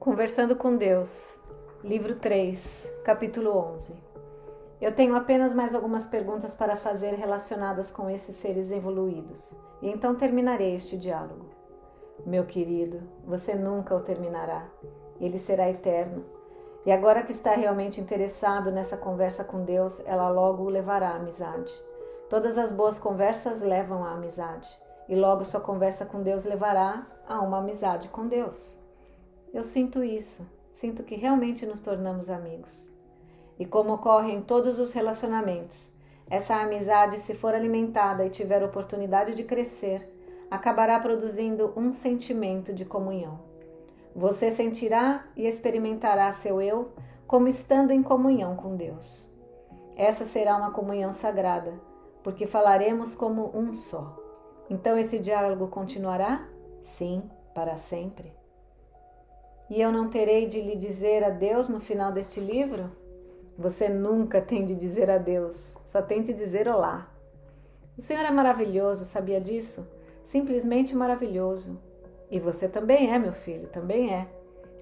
Conversando com Deus, livro 3, capítulo 11. Eu tenho apenas mais algumas perguntas para fazer relacionadas com esses seres evoluídos, e então terminarei este diálogo. Meu querido, você nunca o terminará. Ele será eterno. E agora que está realmente interessado nessa conversa com Deus, ela logo o levará à amizade. Todas as boas conversas levam à amizade, e logo sua conversa com Deus levará a uma amizade com Deus. Eu sinto isso, sinto que realmente nos tornamos amigos. E como ocorre em todos os relacionamentos, essa amizade, se for alimentada e tiver oportunidade de crescer, acabará produzindo um sentimento de comunhão. Você sentirá e experimentará seu eu como estando em comunhão com Deus. Essa será uma comunhão sagrada, porque falaremos como um só. Então esse diálogo continuará? Sim, para sempre. E eu não terei de lhe dizer adeus no final deste livro? Você nunca tem de dizer adeus, só tem de dizer olá. O Senhor é maravilhoso, sabia disso? Simplesmente maravilhoso. E você também é, meu filho, também é.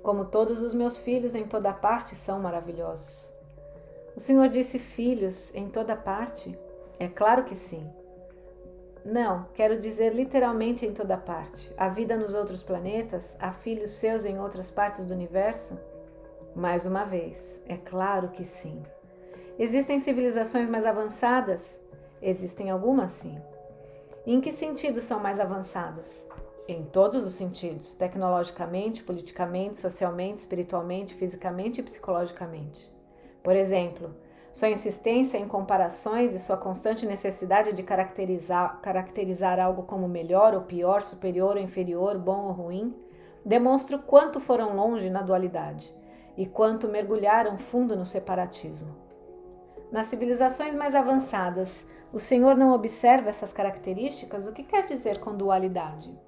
Como todos os meus filhos em toda parte são maravilhosos. O Senhor disse filhos em toda parte? É claro que sim. Não, quero dizer literalmente em toda parte. Há vida nos outros planetas? Há filhos seus em outras partes do universo? Mais uma vez, é claro que sim. Existem civilizações mais avançadas? Existem algumas sim. E em que sentido são mais avançadas? Em todos os sentidos, tecnologicamente, politicamente, socialmente, espiritualmente, fisicamente e psicologicamente. Por exemplo, sua insistência em comparações e sua constante necessidade de caracterizar algo como melhor ou pior, superior ou inferior, bom ou ruim, demonstra o quanto foram longe na dualidade e quanto mergulharam fundo no separatismo. Nas civilizações mais avançadas, o Senhor não observa essas características? O que quer dizer com dualidade?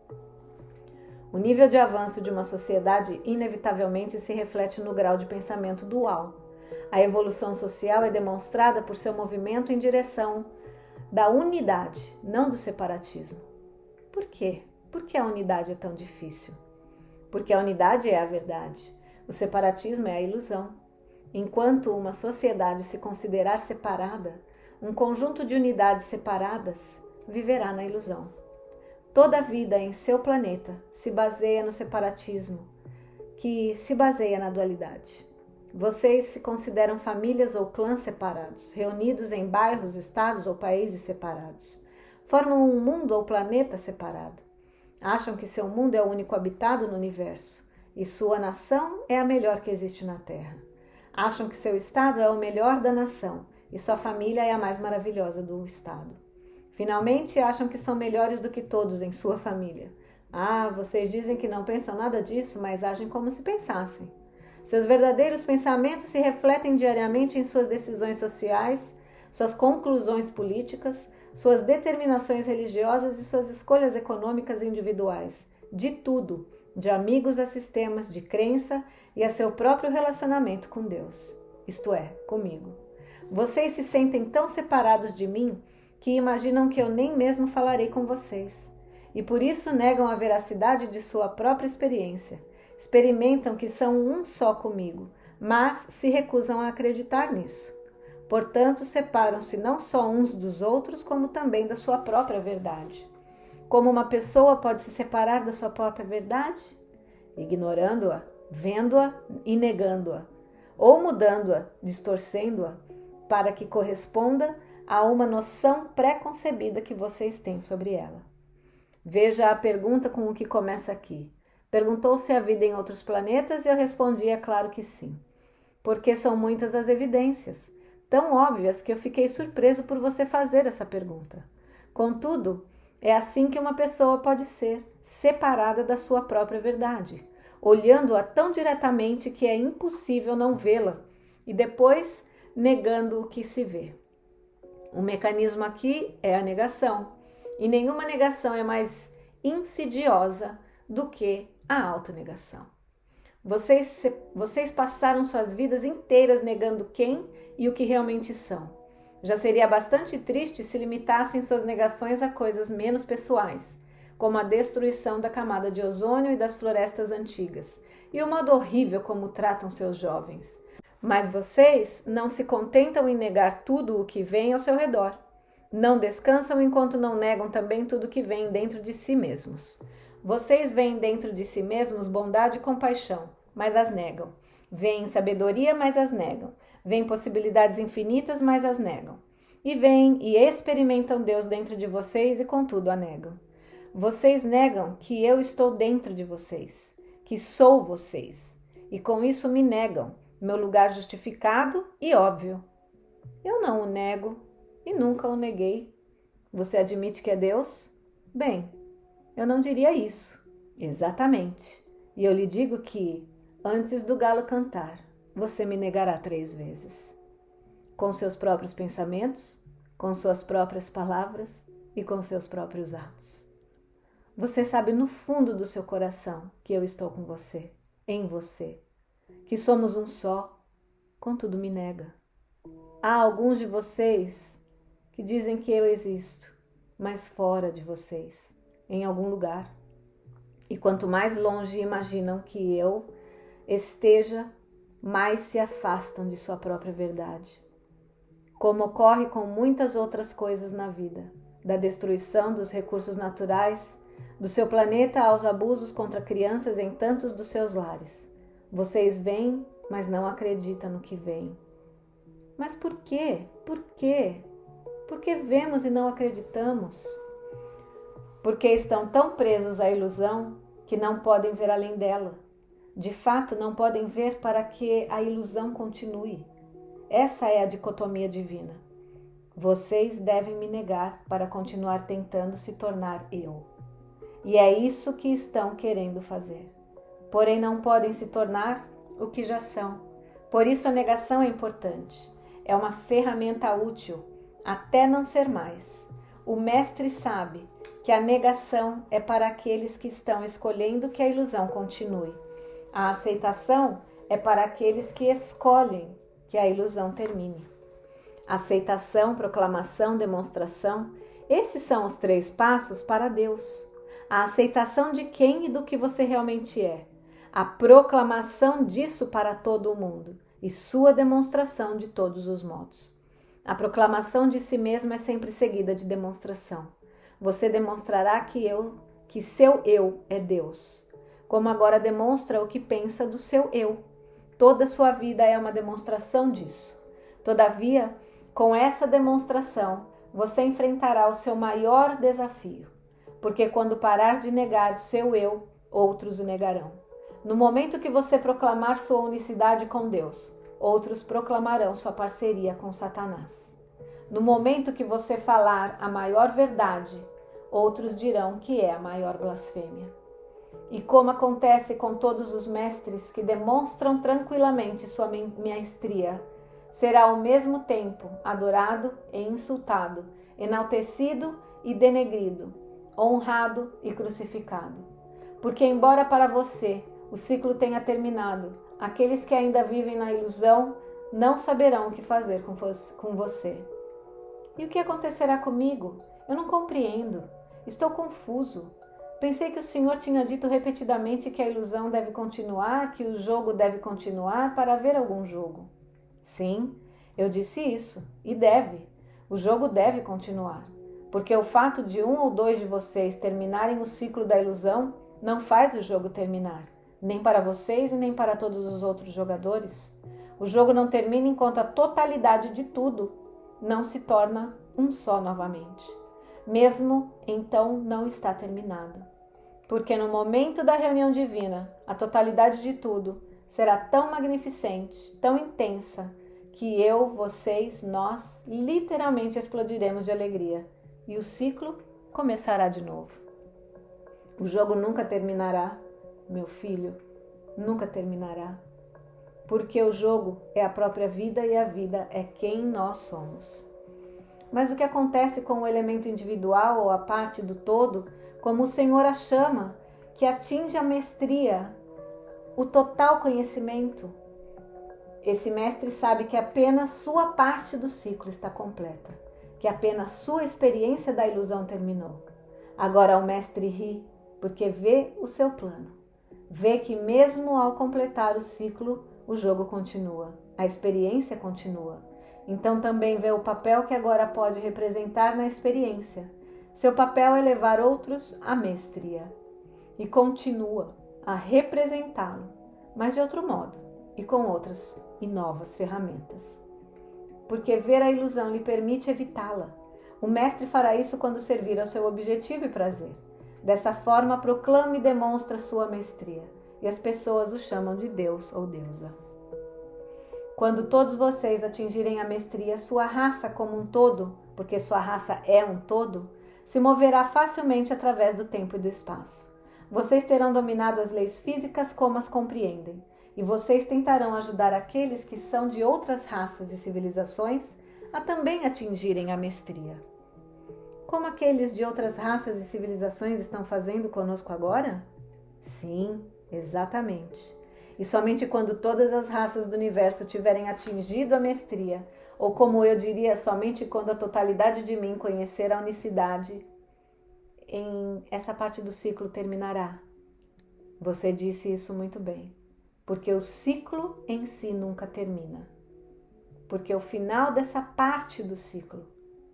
O nível de avanço de uma sociedade inevitavelmente se reflete no grau de pensamento dual. A evolução social é demonstrada por seu movimento em direção da unidade, não do separatismo. Por quê? Por que a unidade é tão difícil? Porque a unidade é a verdade. O separatismo é a ilusão. Enquanto uma sociedade se considerar separada, um conjunto de unidades separadas viverá na ilusão. Toda a vida em seu planeta se baseia no separatismo, que se baseia na dualidade. Vocês se consideram famílias ou clãs separados, reunidos em bairros, estados ou países separados. Formam um mundo ou planeta separado. Acham que seu mundo é o único habitado no universo e sua nação é a melhor que existe na Terra. Acham que seu estado é o melhor da nação e sua família é a mais maravilhosa do estado. Finalmente, acham que são melhores do que todos em sua família. Vocês dizem que não pensam nada disso, mas agem como se pensassem. Seus verdadeiros pensamentos se refletem diariamente em suas decisões sociais, suas conclusões políticas, suas determinações religiosas e suas escolhas econômicas individuais. De tudo, de amigos a sistemas de crença e a seu próprio relacionamento com Deus, isto é, comigo. Vocês se sentem tão separados de mim que imaginam que eu nem mesmo falarei com vocês, e por isso negam a veracidade de sua própria experiência. Experimentam que são um só comigo, mas se recusam a acreditar nisso. Portanto, separam-se não só uns dos outros, como também da sua própria verdade. Como uma pessoa pode se separar da sua própria verdade? Ignorando-a, vendo-a e negando-a, ou mudando-a, distorcendo-a, para que corresponda a uma noção pré-concebida que vocês têm sobre ela. Veja a pergunta com o que começa aqui. Perguntou se há vida em outros planetas e eu respondi, é claro que sim. Porque são muitas as evidências, tão óbvias que eu fiquei surpreso por você fazer essa pergunta. Contudo, é assim que uma pessoa pode ser, separada da sua própria verdade, olhando-a tão diretamente que é impossível não vê-la, e depois negando o que se vê. O mecanismo aqui é a negação, e nenhuma negação é mais insidiosa do que a autonegação. Vocês passaram suas vidas inteiras negando quem e o que realmente são. Já seria bastante triste se limitassem suas negações a coisas menos pessoais, como a destruição da camada de ozônio e das florestas antigas, e o modo horrível como tratam seus jovens. Mas vocês não se contentam em negar tudo o que vem ao seu redor. Não descansam enquanto não negam também tudo que vem dentro de si mesmos. Vocês veem dentro de si mesmos bondade e compaixão, mas as negam. Veem sabedoria, mas as negam. Veem possibilidades infinitas, mas as negam. E veem e experimentam Deus dentro de vocês e contudo a negam. Vocês negam que eu estou dentro de vocês, que sou vocês, e com isso me negam, meu lugar justificado e óbvio. Eu não o nego e nunca o neguei. Você admite que é Deus? Bem, eu não diria isso. Exatamente. E eu lhe digo que, antes do galo cantar, você me negará 3 vezes. Com seus próprios pensamentos, com suas próprias palavras e com seus próprios atos. Você sabe no fundo do seu coração que eu estou com você, em você, que somos um só, contudo me nega. Há alguns de vocês que dizem que eu existo, mas fora de vocês, em algum lugar. E quanto mais longe imaginam que eu esteja, mais se afastam de sua própria verdade. Como ocorre com muitas outras coisas na vida, da destruição dos recursos naturais, do seu planeta aos abusos contra crianças em tantos dos seus lares. Vocês veem, mas não acreditam no que veem. Mas por quê? Por quê? Por que vemos e não acreditamos? Porque estão tão presos à ilusão que não podem ver além dela. De fato, não podem ver para que a ilusão continue. Essa é a dicotomia divina. Vocês devem me negar para continuar tentando se tornar eu. E é isso que estão querendo fazer. Porém, não podem se tornar o que já são. Por isso, a negação é importante. É uma ferramenta útil, até não ser mais. O mestre sabe que a negação é para aqueles que estão escolhendo que a ilusão continue. A aceitação é para aqueles que escolhem que a ilusão termine. Aceitação, proclamação, demonstração, esses são os 3 passos para Deus. A aceitação de quem e do que você realmente é. A proclamação disso para todo o mundo e sua demonstração de todos os modos. A proclamação de si mesmo é sempre seguida de demonstração. Você demonstrará que seu eu é Deus, como agora demonstra o que pensa do seu eu. Toda sua vida é uma demonstração disso. Todavia, com essa demonstração, você enfrentará o seu maior desafio, porque quando parar de negar seu eu, outros o negarão. No momento que você proclamar sua unicidade com Deus, outros proclamarão sua parceria com Satanás. No momento que você falar a maior verdade, outros dirão que é a maior blasfêmia. E como acontece com todos os mestres que demonstram tranquilamente sua maestria, será ao mesmo tempo adorado e insultado, enaltecido e denegrido, honrado e crucificado. Porque embora para você o ciclo tenha terminado, aqueles que ainda vivem na ilusão não saberão o que fazer com você. E o que acontecerá comigo? Eu não compreendo. Estou confuso. Pensei que o Senhor tinha dito repetidamente que a ilusão deve continuar, que o jogo deve continuar para haver algum jogo. Sim, eu disse isso, e deve. O jogo deve continuar, porque o fato de 1 ou 2 de vocês terminarem o ciclo da ilusão não faz o jogo terminar, nem para vocês e nem para todos os outros jogadores. O jogo não termina enquanto a totalidade de tudo não se torna um só novamente. Mesmo então não está terminado. Porque no momento da reunião divina, a totalidade de tudo será tão magnificente, tão intensa, que eu, vocês, nós, literalmente explodiremos de alegria e o ciclo começará de novo. O jogo nunca terminará, meu filho, nunca terminará. Porque o jogo é a própria vida e a vida é quem nós somos. Mas o que acontece com o elemento individual ou a parte do todo, como o Senhor a chama, que atinge a mestria, o total conhecimento? Esse mestre sabe que apenas sua parte do ciclo está completa, que apenas sua experiência da ilusão terminou. Agora o mestre ri, porque vê o seu plano. vê que mesmo ao completar o ciclo, o jogo continua, a experiência continua. Então também vê o papel que agora pode representar na experiência. Seu papel é levar outros à mestria. E continua a representá-lo, mas de outro modo e com outras e novas ferramentas. Porque ver a ilusão lhe permite evitá-la. O mestre fará isso quando servir ao seu objetivo e prazer. Dessa forma, proclama e demonstra sua mestria, e as pessoas o chamam de Deus ou deusa. Quando todos vocês atingirem a mestria, sua raça como um todo, porque sua raça é um todo, se moverá facilmente através do tempo e do espaço. Vocês terão dominado as leis físicas como as compreendem, e vocês tentarão ajudar aqueles que são de outras raças e civilizações a também atingirem a mestria. Como aqueles de outras raças e civilizações estão fazendo conosco agora? Sim, exatamente. E somente quando todas as raças do universo tiverem atingido a mestria, ou como eu diria, somente quando a totalidade de mim conhecer a unicidade, em essa parte do ciclo terminará. Você disse isso muito bem, porque o ciclo em si nunca termina. Porque o final dessa parte do ciclo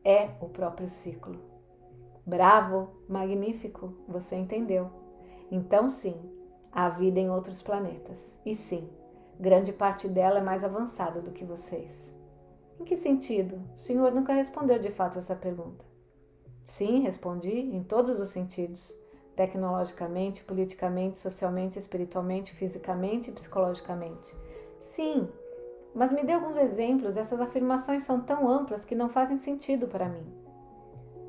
é o próprio ciclo. Bravo, magnífico, você entendeu. Então sim, há vida em outros planetas. E sim, grande parte dela é mais avançada do que vocês. Em que sentido? O senhor nunca respondeu de fato essa pergunta. Sim, respondi, em todos os sentidos. Tecnologicamente, politicamente, socialmente, espiritualmente, fisicamente e psicologicamente. Sim, mas me dê alguns exemplos. Essas afirmações são tão amplas que não fazem sentido para mim.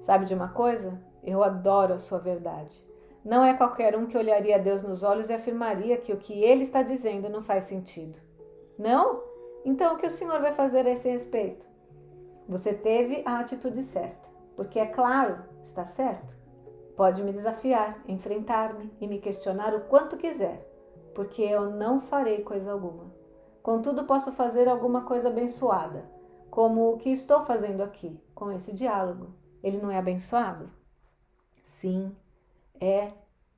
Sabe de uma coisa? Eu adoro a sua verdade. Não é qualquer um que olharia a Deus nos olhos e afirmaria que o que ele está dizendo não faz sentido. Não? Então o que o senhor vai fazer a esse respeito? Você teve a atitude certa, porque é claro, está certo. Pode me desafiar, enfrentar-me e me questionar o quanto quiser, porque eu não farei coisa alguma. Contudo, posso fazer alguma coisa abençoada, como o que estou fazendo aqui, com esse diálogo. Ele não é abençoado? Sim, é,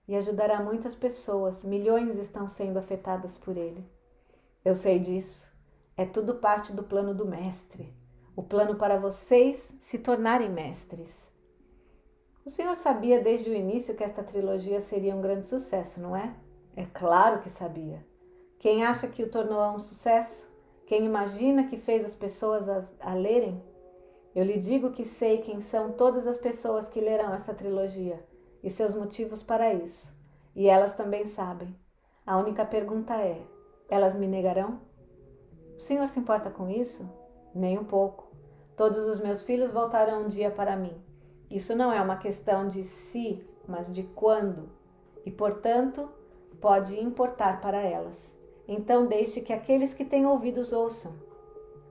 e ajudará muitas pessoas. Milhões estão sendo afetadas por ele. Eu sei disso. É tudo parte do plano do mestre. O plano para vocês se tornarem mestres. O senhor sabia desde o início que esta trilogia seria um grande sucesso, não é? É claro que sabia. Quem acha que o tornou um sucesso? Quem imagina que fez as pessoas a lerem? Eu lhe digo que sei quem são todas as pessoas que lerão essa trilogia e seus motivos para isso. E elas também sabem. A única pergunta é: elas me negarão? O senhor se importa com isso? Nem um pouco. Todos os meus filhos voltarão um dia para mim. Isso não é uma questão de se, mas de quando. E, portanto, pode importar para elas. Então deixe que aqueles que têm ouvidos ouçam.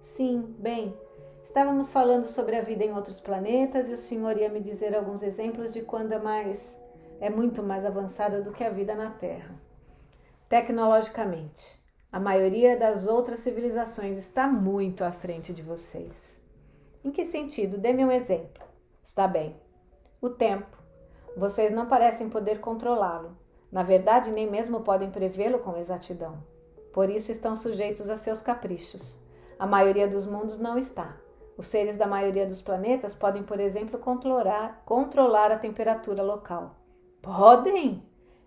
Sim, bem, estávamos falando sobre a vida em outros planetas e o senhor ia me dizer alguns exemplos de quando é muito mais avançada do que a vida na Terra. Tecnologicamente, a maioria das outras civilizações está muito à frente de vocês. Em que sentido? Dê-me um exemplo. Está bem. O tempo. Vocês não parecem poder controlá-lo. Na verdade, nem mesmo podem prevê-lo com exatidão. Por isso estão sujeitos a seus caprichos. A maioria dos mundos não está. Os seres da maioria dos planetas podem, por exemplo, controlar a temperatura local. Podem?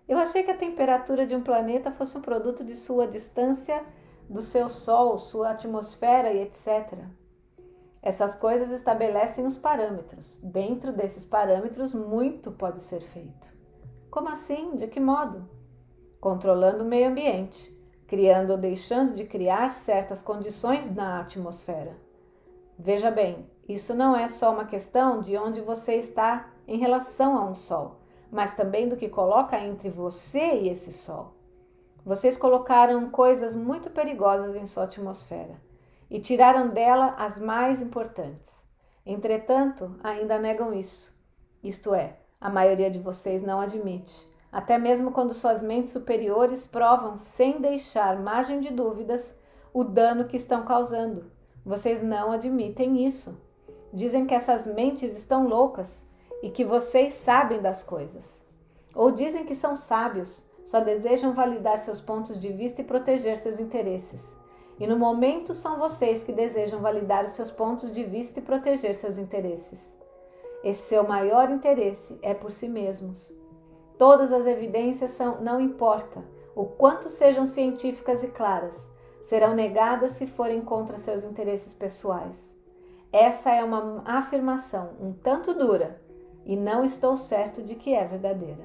Eu achei que a temperatura de um planeta fosse um produto de sua distância do seu Sol, sua atmosfera e etc. Essas coisas estabelecem os parâmetros. Dentro desses parâmetros, muito pode ser feito. Como assim? De que modo? Controlando o meio ambiente, criando ou deixando de criar certas condições na atmosfera. Veja bem, isso não é só uma questão de onde você está em relação a um Sol, mas também do que coloca entre você e esse Sol. Vocês colocaram coisas muito perigosas em sua atmosfera e tiraram dela as mais importantes. Entretanto, ainda negam isso. Isto é, a maioria de vocês não admite, até mesmo quando suas mentes superiores provam sem deixar margem de dúvidas o dano que estão causando. Vocês não admitem isso. Dizem que essas mentes estão loucas e que vocês sabem das coisas. Ou dizem que são sábios, só desejam validar seus pontos de vista e proteger seus interesses. E no momento são vocês que desejam validar os seus pontos de vista e proteger seus interesses. Esse seu maior interesse é por si mesmos. Todas as evidências não importa o quanto sejam científicas e claras, serão negadas se forem contra seus interesses pessoais. Essa é uma afirmação um tanto dura e não estou certo de que é verdadeira.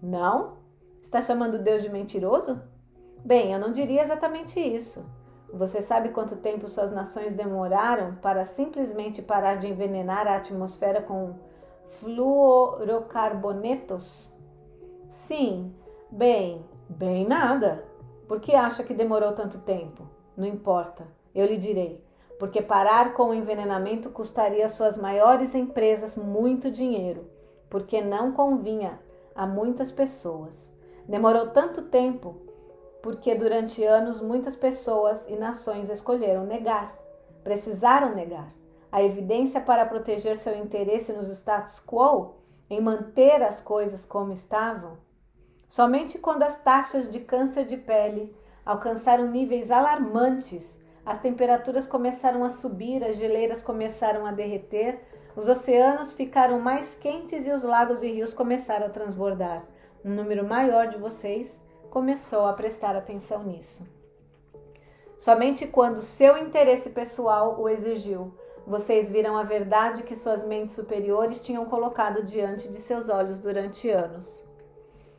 Não? Está chamando Deus de mentiroso? Bem, eu não diria exatamente isso. Você sabe quanto tempo suas nações demoraram para simplesmente parar de envenenar a atmosfera com fluorocarbonetos? Sim, bem nada. Por que acha que demorou tanto tempo? Não importa, eu lhe direi. Porque parar com o envenenamento custaria às suas maiores empresas muito dinheiro, porque não convinha a muitas pessoas. Demorou tanto tempo porque durante anos muitas pessoas e nações escolheram negar, precisaram negar a evidência para proteger seu interesse nos status quo, em manter as coisas como estavam. Somente quando as taxas de câncer de pele alcançaram níveis alarmantes, as temperaturas começaram a subir, as geleiras começaram a derreter, os oceanos ficaram mais quentes e os lagos e rios começaram a transbordar. Um número maior de vocês começou a prestar atenção nisso. Somente quando seu interesse pessoal o exigiu, vocês viram a verdade que suas mentes superiores tinham colocado diante de seus olhos durante anos.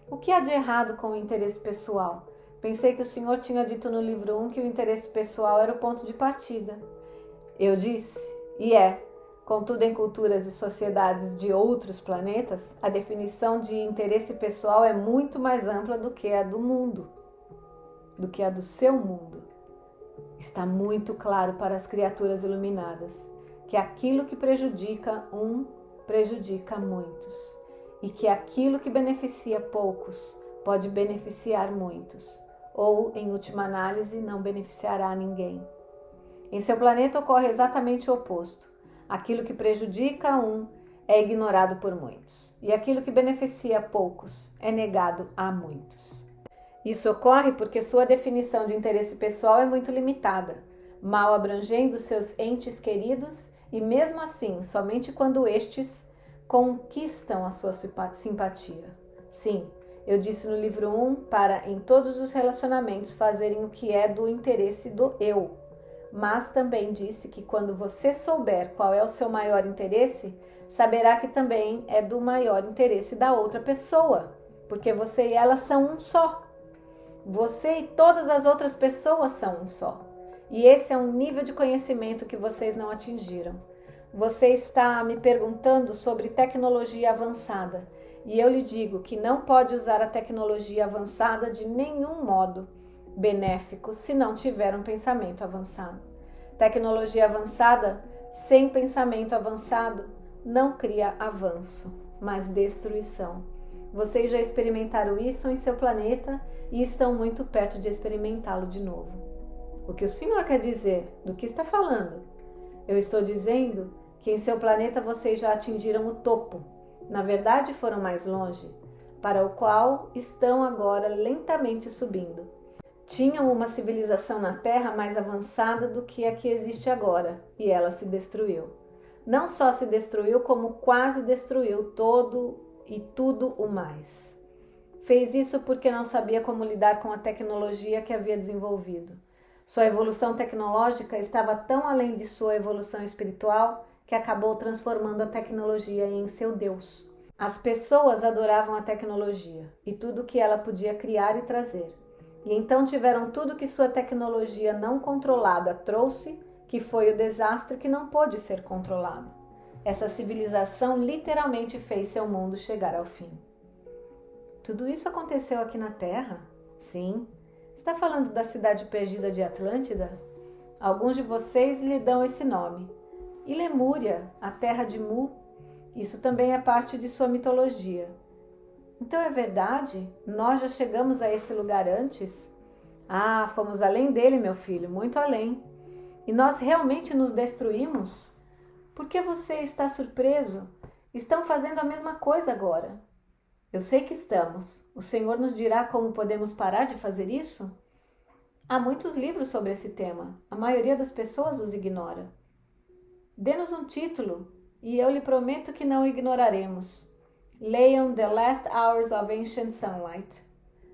O que há de errado com o interesse pessoal? Pensei que o senhor tinha dito no livro 1 que o interesse pessoal era o ponto de partida. Eu disse, e é. Contudo, em culturas e sociedades de outros planetas, a definição de interesse pessoal é muito mais ampla do que a do mundo, do que a do seu mundo. Está muito claro para as criaturas iluminadas que aquilo que prejudica um prejudica muitos, e que aquilo que beneficia poucos pode beneficiar muitos, ou, em última análise, não beneficiará ninguém. Em seu planeta ocorre exatamente o oposto. Aquilo que prejudica um é ignorado por muitos, e aquilo que beneficia poucos é negado a muitos. Isso ocorre porque sua definição de interesse pessoal é muito limitada, mal abrangendo seus entes queridos e, mesmo assim, somente quando estes conquistam a sua simpatia. Sim, eu disse no livro 1 para, em todos os relacionamentos, fazerem o que é do interesse do eu. Mas também disse que quando você souber qual é o seu maior interesse, saberá que também é do maior interesse da outra pessoa, porque você e ela são um só. Você e todas as outras pessoas são um só. E esse é um nível de conhecimento que vocês não atingiram. Você está me perguntando sobre tecnologia avançada, e eu lhe digo que não pode usar a tecnologia avançada de nenhum modo benéfico se não tiver um pensamento avançado. Tecnologia avançada sem pensamento avançado não cria avanço, mas destruição. Vocês já experimentaram isso em seu planeta e estão muito perto de experimentá-lo de novo. O que o senhor quer dizer? Do que está falando? Eu estou dizendo que em seu planeta vocês já atingiram o topo. Na verdade, foram mais longe, para o qual estão agora lentamente subindo. Tinham uma civilização na Terra mais avançada do que a que existe agora, e ela se destruiu. Não só se destruiu, como quase destruiu todo e tudo o mais. Fez isso porque não sabia como lidar com a tecnologia que havia desenvolvido. Sua evolução tecnológica estava tão além de sua evolução espiritual que acabou transformando a tecnologia em seu Deus. As pessoas adoravam a tecnologia e tudo o que ela podia criar e trazer. E então tiveram tudo que sua tecnologia não controlada trouxe, que foi o desastre que não pôde ser controlado. Essa civilização literalmente fez seu mundo chegar ao fim. Tudo isso aconteceu aqui na Terra? Sim. Está falando da cidade perdida de Atlântida? Alguns de vocês lhe dão esse nome. E Lemúria, a terra de Mu, isso também é parte de sua mitologia. Então é verdade? Nós já chegamos a esse lugar antes? Ah, fomos além dele, meu filho, muito além. E nós realmente nos destruímos? Por que você está surpreso? Estão fazendo a mesma coisa agora. Eu sei que estamos. O Senhor nos dirá como podemos parar de fazer isso? Há muitos livros sobre esse tema. A maioria das pessoas os ignora. Dê-nos um título e eu lhe prometo que não ignoraremos. Leiam The Last Hours of Ancient Sunlight,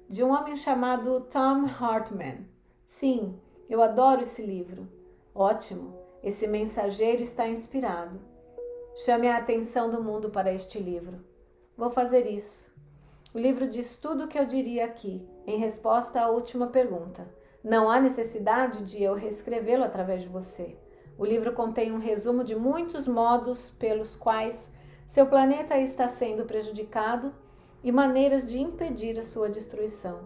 de um homem chamado Tom Hartman. Sim, eu adoro esse livro. Ótimo, esse mensageiro está inspirado. Chame a atenção do mundo para este livro. Vou fazer isso. O livro diz tudo o que eu diria aqui, em resposta à última pergunta. Não há necessidade de eu reescrevê-lo através de você. O livro contém um resumo de muitos modos pelos quais seu planeta está sendo prejudicado e maneiras de impedir a sua destruição.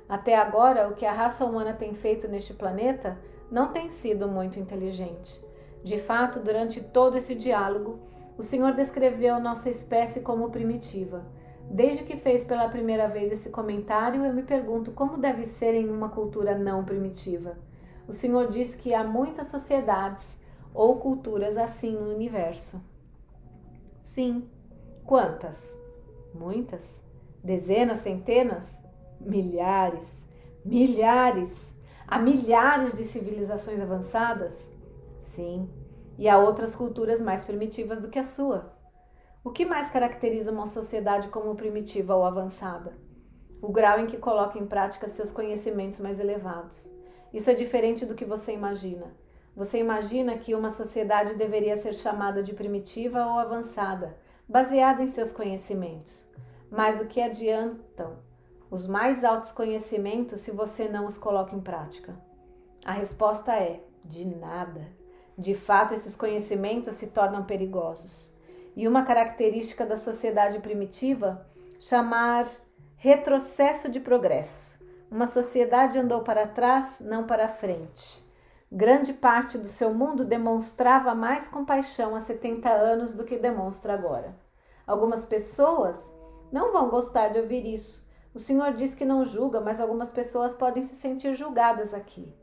Até agora, o que a raça humana tem feito neste planeta não tem sido muito inteligente. De fato, durante todo esse diálogo, o Senhor descreveu nossa espécie como primitiva. Desde que fez pela primeira vez esse comentário, eu me pergunto como deve ser em uma cultura não primitiva. O Senhor diz que há muitas sociedades ou culturas assim no universo. Sim. Quantas? Muitas? Dezenas, centenas? Milhares. Milhares! Há milhares de civilizações avançadas? Sim. E há outras culturas mais primitivas do que a sua. O que mais caracteriza uma sociedade como primitiva ou avançada? O grau em que coloca em prática seus conhecimentos mais elevados. Isso é diferente do que você imagina. Você imagina que uma sociedade deveria ser chamada de primitiva ou avançada, baseada em seus conhecimentos. Mas o que adiantam os mais altos conhecimentos se você não os coloca em prática? A resposta é: de nada. De fato, esses conhecimentos se tornam perigosos. E uma característica da sociedade primitiva, chamar retrocesso de progresso. Uma sociedade andou para trás, não para frente. Grande parte do seu mundo demonstrava mais compaixão há 70 anos do que demonstra agora. Algumas pessoas não vão gostar de ouvir isso. O Senhor diz que não julga, mas algumas pessoas podem se sentir julgadas aqui.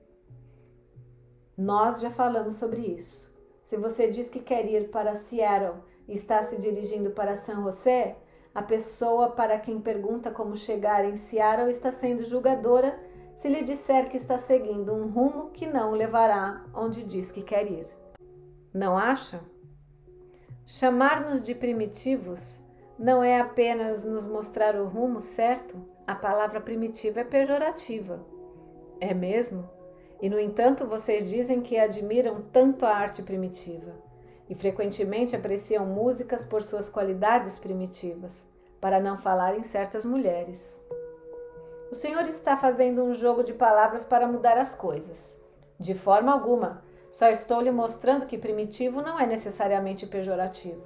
Nós já falamos sobre isso. Se você diz que quer ir para Seattle e está se dirigindo para San José, a pessoa para quem pergunta como chegar em Seattle está sendo julgadora se lhe disser que está seguindo um rumo que não o levará onde diz que quer ir. Não acha? Chamar-nos de primitivos não é apenas nos mostrar o rumo certo. A palavra primitiva é pejorativa. É mesmo? E, no entanto, vocês dizem que admiram tanto a arte primitiva e frequentemente apreciam músicas por suas qualidades primitivas, para não falar em certas mulheres. O Senhor está fazendo um jogo de palavras para mudar as coisas. De forma alguma, só estou lhe mostrando que primitivo não é necessariamente pejorativo.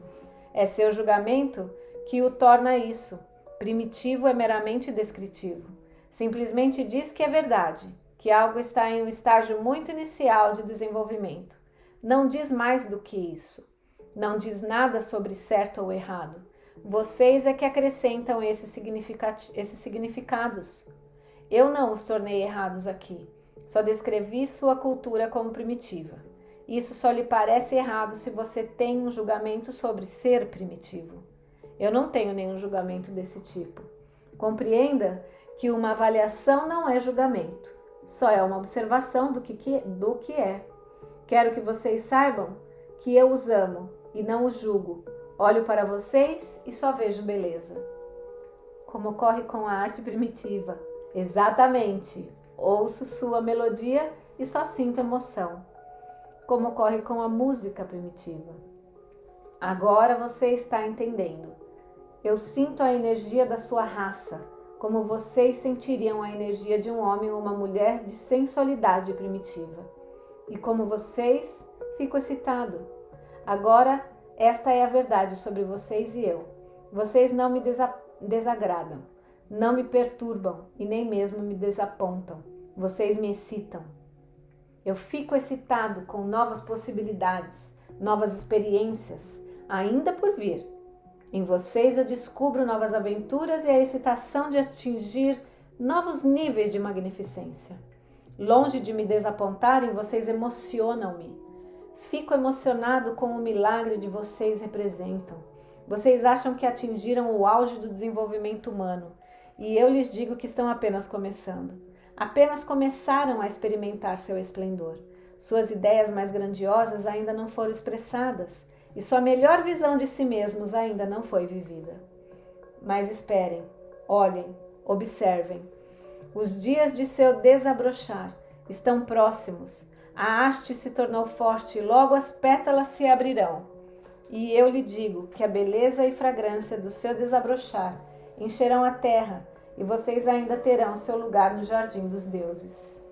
É seu julgamento que o torna isso. Primitivo é meramente descritivo. Simplesmente diz que é verdade, que algo está em um estágio muito inicial de desenvolvimento. Não diz mais do que isso. Não diz nada sobre certo ou errado. Vocês é que acrescentam esses significados. Eu não os tornei errados aqui. Só descrevi sua cultura como primitiva. Isso só lhe parece errado se você tem um julgamento sobre ser primitivo. Eu não tenho nenhum julgamento desse tipo. Compreenda que uma avaliação não é julgamento. Só é uma observação do que é. Quero que vocês saibam que eu os amo e não os julgo. Olho para vocês e só vejo beleza. Como ocorre com a arte primitiva. Exatamente. Ouço sua melodia e só sinto emoção. Como ocorre com a música primitiva. Agora você está entendendo. Eu sinto a energia da sua raça, como vocês sentiriam a energia de um homem ou uma mulher de sensualidade primitiva. E como vocês, fico excitado. Agora, esta é a verdade sobre vocês e eu. Vocês não me desagradam, não me perturbam e nem mesmo me desapontam. Vocês me excitam. Eu fico excitado com novas possibilidades, novas experiências, ainda por vir. Em vocês eu descubro novas aventuras e a excitação de atingir novos níveis de magnificência. Longe de me desapontarem, vocês emocionam-me. Fico emocionado com o milagre de vocês representam. Vocês acham que atingiram o auge do desenvolvimento humano, e eu lhes digo que estão apenas começando. Apenas começaram a experimentar seu esplendor. Suas ideias mais grandiosas ainda não foram expressadas, e sua melhor visão de si mesmos ainda não foi vivida. Mas esperem, olhem, observem. Os dias de seu desabrochar estão próximos. A haste se tornou forte e logo as pétalas se abrirão. E eu lhe digo que a beleza e fragrância do seu desabrochar encherão a terra, e vocês ainda terão seu lugar no jardim dos deuses.